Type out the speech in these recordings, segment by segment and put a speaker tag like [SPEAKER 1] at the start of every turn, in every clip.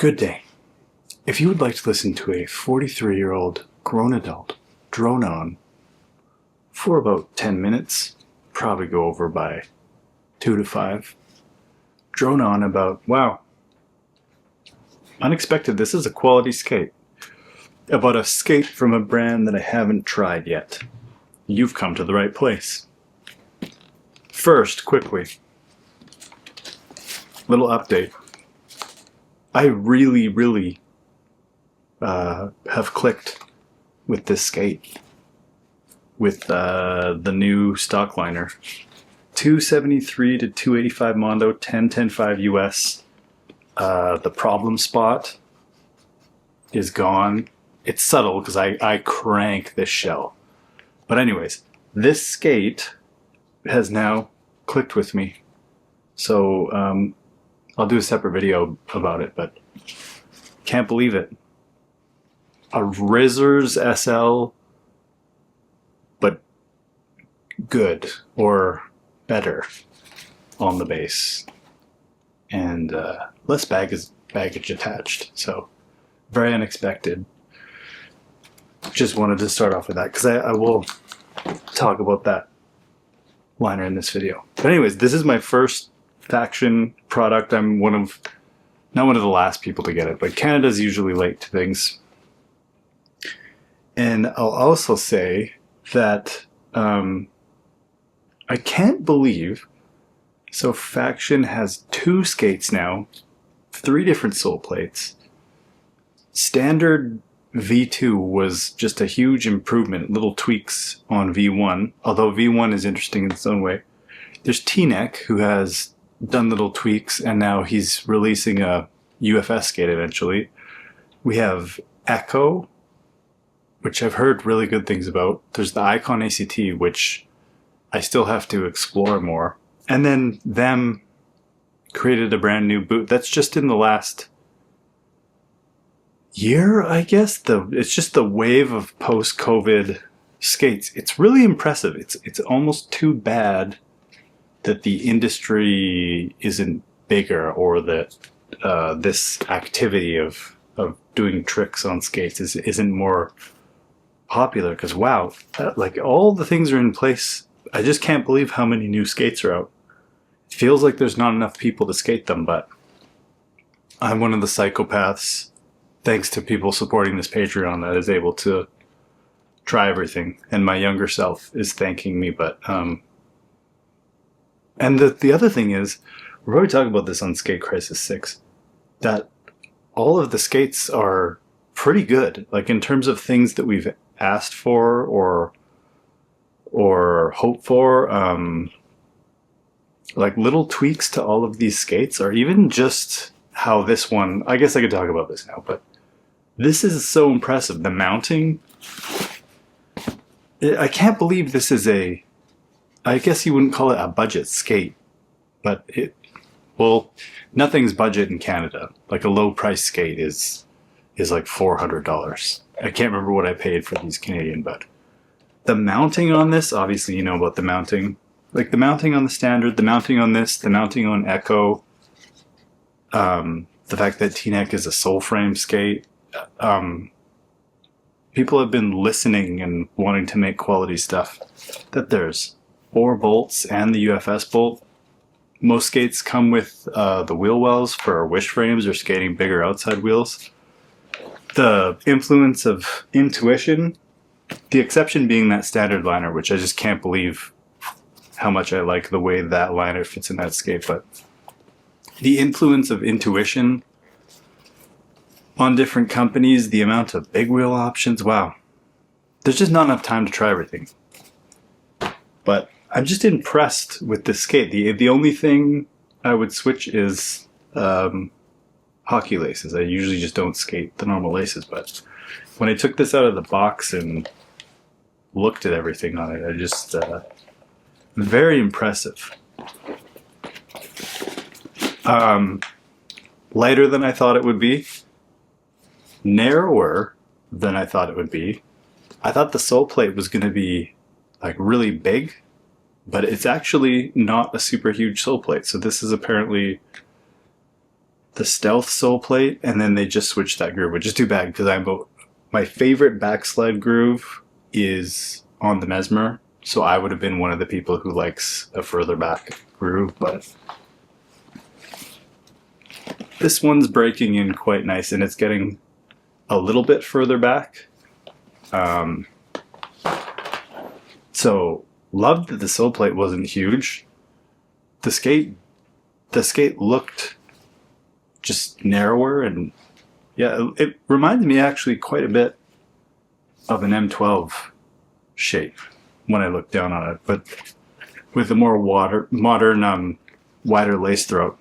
[SPEAKER 1] Good day. If you would like to listen to a 43-year-old grown adult drone on for about 10 minutes, probably go over by 2 to 5, drone on about, wow, unexpected, this is a quality skate. About a skate from a brand that I haven't tried yet. You've come to the right place. First, quickly, little update. I really have clicked with this skate, with the new stock liner. 273 to 285 Mondo, 10.5 US. The problem spot is gone. It's subtle because I crank this shell. But anyways, this skate has now clicked with me. So I'll do a separate video about it, but can't believe it. A Rizzers SL, but good or better on the base, and less baggage attached. So very unexpected. Just wanted to start off with that because I will talk about that liner in this video. But anyways, this is my first Faction product. I'm not one of the last people to get it, but Canada's usually late to things. And I'll also say that I can't believe, so Faction has 2 skates now, 3 different sole plates. Standard V2 was just a huge improvement, little tweaks on V1, although V1 is interesting in its own way. There's T-Neck, who has done little tweaks, and now he's releasing a UFS skate eventually. We have Echo, which I've heard really good things about. There's the Icon ACT, which I still have to explore more. And then them created a brand new boot that's just in the last year, I guess. It's just the wave of post-COVID skates. It's really impressive. It's almost too bad that the industry isn't bigger, or that this activity of doing tricks on skates isn't more popular, because wow, like all the things are in place. I just can't believe how many new skates are out. It feels like there's not enough people to skate them, but I'm one of the psychopaths, thanks to people supporting this Patreon, that is able to try everything, and my younger self is thanking me. But and the other thing is, we're already talking about this on Skate Crisis 6, that all of the skates are pretty good, like in terms of things that we've asked for or hoped for. Like little tweaks to all of these skates, or even just how this one, I guess I could talk about this now, but this is so impressive. The mounting, I can't believe this is I guess you wouldn't call it a budget skate, but well, nothing's budget in Canada. Like a low price skate is like $400. I can't remember what I paid for these Canadian, but the mounting on this, obviously you know about the mounting. Like the mounting on the standard, the mounting on this, the mounting on Echo, the fact that T-Neck is a sole frame skate. People have been listening and wanting to make quality stuff. That there's 4 bolts and the UFS bolt. Most skates come with the wheel wells for wish frames or skating bigger outside wheels. The influence of intuition, the exception being that standard liner, which I just can't believe how much I like the way that liner fits in that skate. But the influence of intuition on different companies, the amount of big wheel options, wow. There's just not enough time to try everything. But I'm just impressed with this skate. The only thing I would switch is hockey laces. I usually just don't skate the normal laces, but when I took this out of the box and looked at everything on it, I just very impressive. Lighter than I thought it would be, narrower than I thought it would be. I thought the sole plate was going to be like really big, but it's actually not a super huge sole plate. So this is apparently the Stealth sole plate, and then they just switched that groove, which is too bad because my favorite backslide groove is on the Mesmer, so I would have been one of the people who likes a further back groove, but this one's breaking in quite nice, and it's getting a little bit further back. So loved that the sole plate wasn't huge. The skate looked just narrower, and yeah, it reminds me actually quite a bit of an M12 shape when I look down on it, but with a more modern, wider lace throat.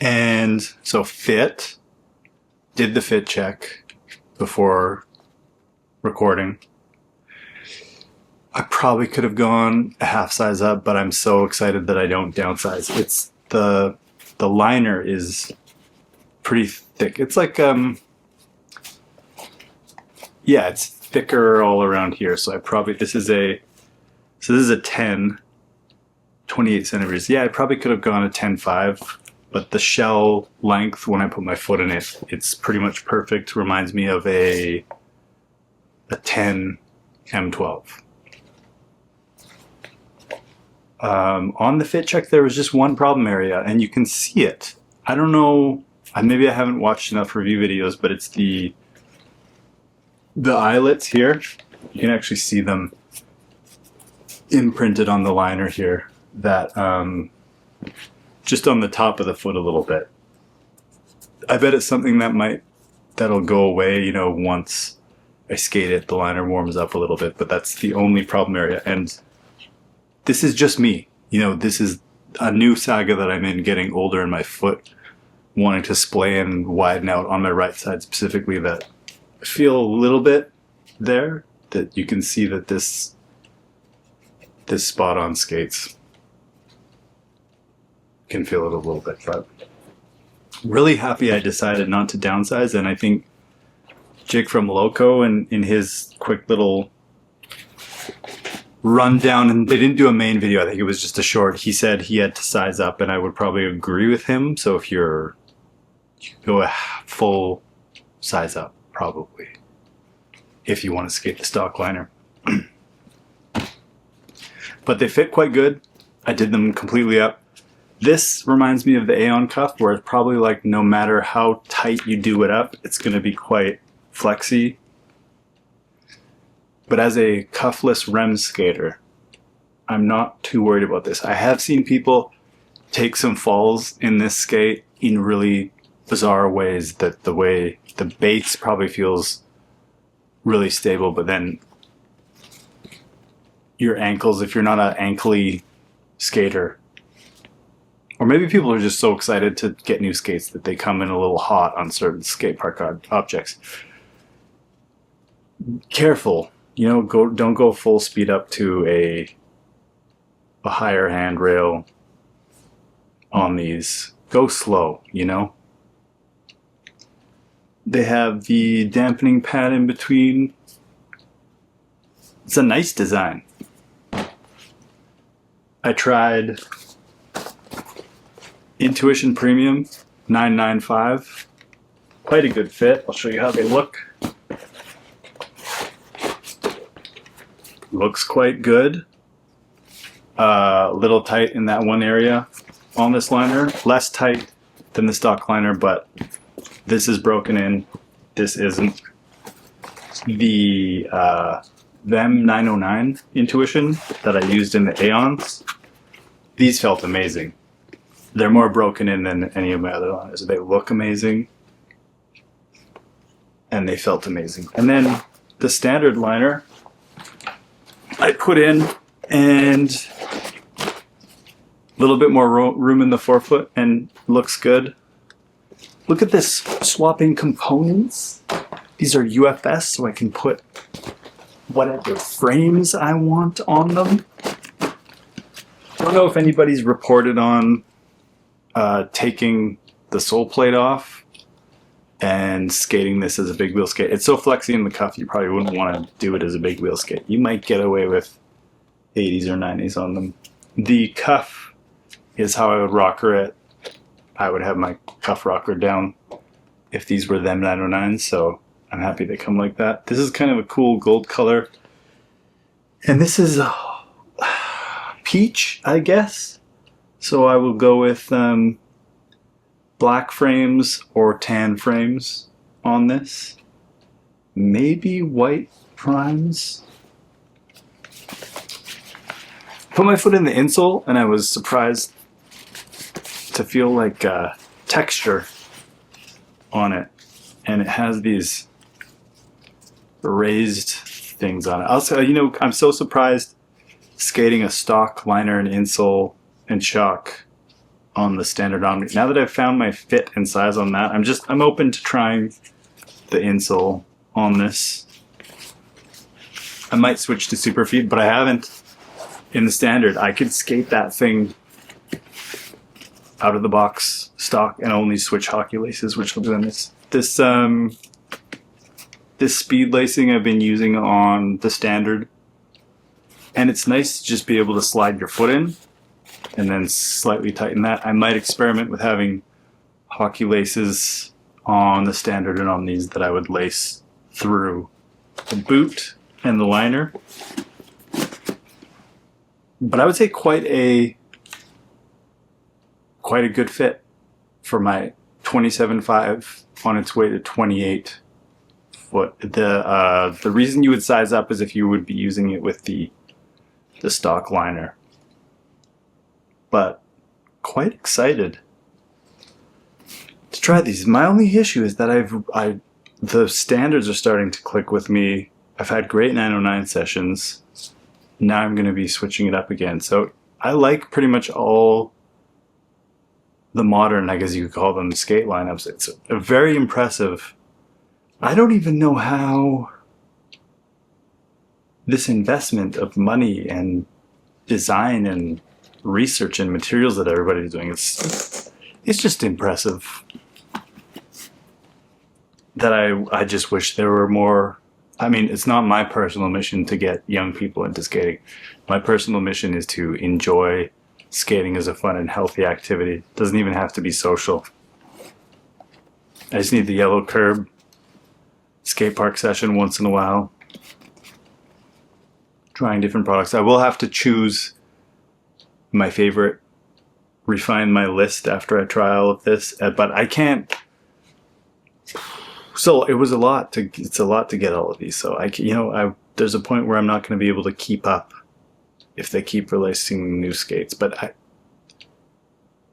[SPEAKER 1] And so did the fit check before recording. I probably could have gone a half size up, but I'm so excited that I don't downsize. It's the liner is pretty thick. It's like yeah, it's thicker all around here. So this is a 10, 28 centimeters. Yeah, I probably could have gone a 10.5, but the shell length when I put my foot in it, it's pretty much perfect. Reminds me of a 10 M12. On the fit check, there was just one problem area, and you can see it. I don't know, maybe I haven't watched enough review videos, but it's the eyelets here. You can actually see them imprinted on the liner here, that just on the top of the foot a little bit. I bet it's something that'll go away, you know, once I skate it, the liner warms up a little bit, but that's the only problem area. And this is just me. You know, this is a new saga that I'm in, getting older, and my foot wanting to splay and widen out on my right side specifically, that I feel a little bit there, that you can see that this spot on skates can feel it a little bit, but really happy I decided not to downsize. And I think Jake from Loco, in his quick little rundown, and they didn't do a main video, I think it was just a short, he said he had to size up, and I would probably agree with him. So if you go a full size up, probably, if you want to skate the stock liner. But they fit quite good. I did them completely up. This reminds me of the Aeon cuff, where it's probably like no matter how tight you do it up, it's going to be quite flexy. But as a cuffless REM skater, I'm not too worried about this. I have seen people take some falls in this skate in really bizarre ways, that the way the base probably feels really stable, but then your ankles, if you're not an ankly skater, or maybe people are just so excited to get new skates that they come in a little hot on certain skate park objects. Careful, you know, don't go full speed up to a higher handrail on these. Go slow, you know. They have the dampening pad in between. It's a nice design. I tried Intuition Premium 995. Quite a good fit. I'll show you how they look. Looks quite good. A little tight in that one area on this liner. Less tight than the stock liner, but this is broken in. This isn't. The them 909 Intuition that I used in the Aeons, these felt amazing. They're more broken in than any of my other liners. They look amazing, and they felt amazing. And then the standard liner I put in, and a little bit more room in the forefoot, and looks good. Look at this, swapping components. These are UFS, so I can put whatever frames I want on them. I don't know if anybody's reported on taking the sole plate off and skating this as a big wheel skate. It's so flexy in the cuff, you probably wouldn't want to do it as a big wheel skate. You might get away with 80s or 90s on them. The cuff is how I would rocker it I would have my cuff rocker down if these were them 909s, so I'm happy they come like that. This is kind of a cool gold color. And this is peach, I guess. So I will go with black frames or tan frames on this. Maybe white primes. Put my foot in the insole and I was surprised to feel like texture on it. And it has these raised things on it. Also, you know, I'm so surprised skating a stock liner and insole and shock on the standard Omni. Now that I've found my fit and size on that, I'm open to trying the insole on this. I might switch to Superfeed, but I haven't. In the standard, I could skate that thing out of the box stock and only switch hockey laces, which will do this. This speed lacing I've been using on the standard, and it's nice to just be able to slide your foot in and then slightly tighten that. I might experiment with having hockey laces on the standard and on these that I would lace through the boot and the liner. But I would say quite a good fit for my 27.5 on its way to 28 foot. The reason you would size up is if you would be using it with the stock liner. But quite excited to try these. My only issue is that the standards are starting to click with me. I've had great 909 sessions. Now I'm going to be switching it up again. So I like pretty much all the modern, I guess you could call them, skate lineups. It's a very impressive. I don't even know how this investment of money and design and research and materials that everybody's doing, it's just impressive. That I just wish there were more. I mean, it's not my personal mission to get young people into skating. My personal mission is to enjoy skating as a fun and healthy activity. It doesn't even have to be social. I just need the yellow curb skate park session once in a while. Trying different products. I will have to choose my favorite, refine my list after I try all of this, but I can't. So it was it's a lot to get all of these. So there's a point where I'm not going to be able to keep up if they keep releasing new skates. But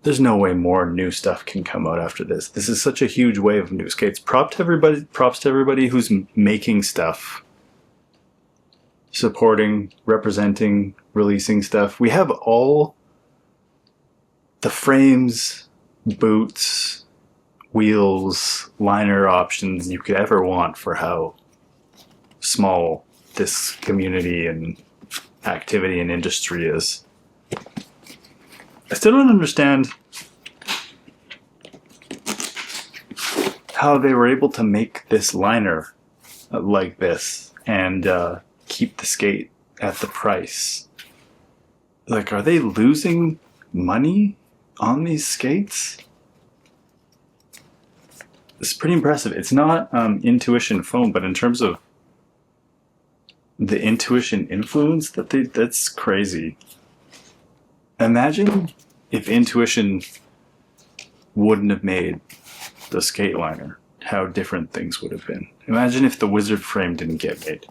[SPEAKER 1] there's no way more new stuff can come out after this. This is such a huge wave of new skates. Props to everybody who's making stuff, supporting, representing, releasing stuff. We have all the frames, boots, wheels, liner options you could ever want for how small this community and activity and industry is. I still don't understand how they were able to make this liner like this and keep the skate at the price. Like, are they losing money on these skates? It's pretty impressive. It's not Intuition foam, but in terms of the Intuition influence, that's crazy. Imagine if Intuition wouldn't have made the skate liner, how different things would have been. Imagine if the Wizard frame didn't get made.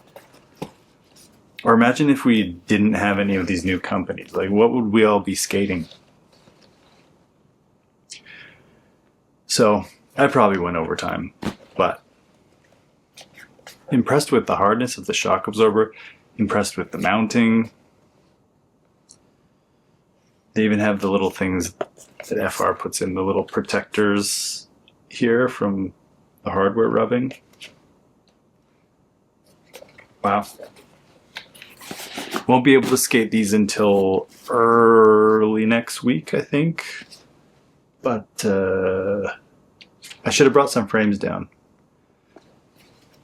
[SPEAKER 1] Or imagine if we didn't have any of these new companies. Like, what would we all be skating? So I probably went overtime, but impressed with the hardness of the shock absorber, impressed with the mounting. They even have the little things that FR puts in, the little protectors here from the hardware rubbing. Wow. Won't be able to skate these until early next week, I think. But I should have brought some frames down,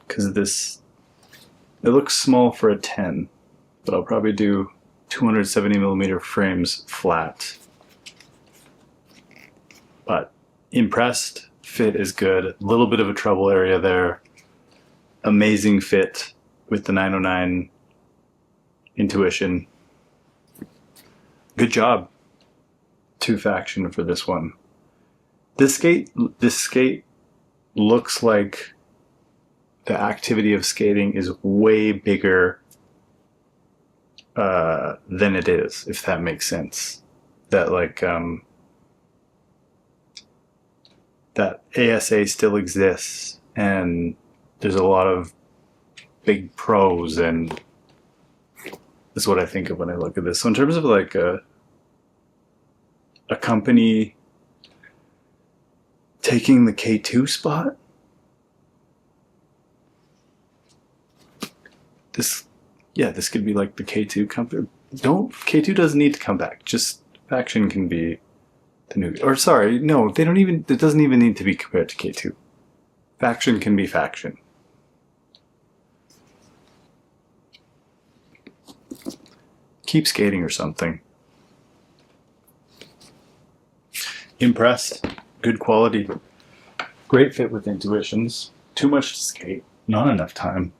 [SPEAKER 1] because it looks small for a 10, but I'll probably do 270mm frames flat. But Impressed. Fit is good. A little bit of a trouble area there. Amazing fit with the 909 intuition. Good job to Faction for this one. This skate looks like the activity of skating is way bigger than it is, if that makes sense. That like that ASA still exists, and there's a lot of big pros, and that's what I think of when I look at this. So in terms of like a company taking the K2 spot, this could be like the K2 company. K2 doesn't need to come back. Just Faction can be the new, or sorry, no, they don't even, it doesn't even need to be compared to K2. Faction can be Faction. Keep skating or something. Impressed. Good quality. Great fit with intuitions. Too much to skate. Not enough time.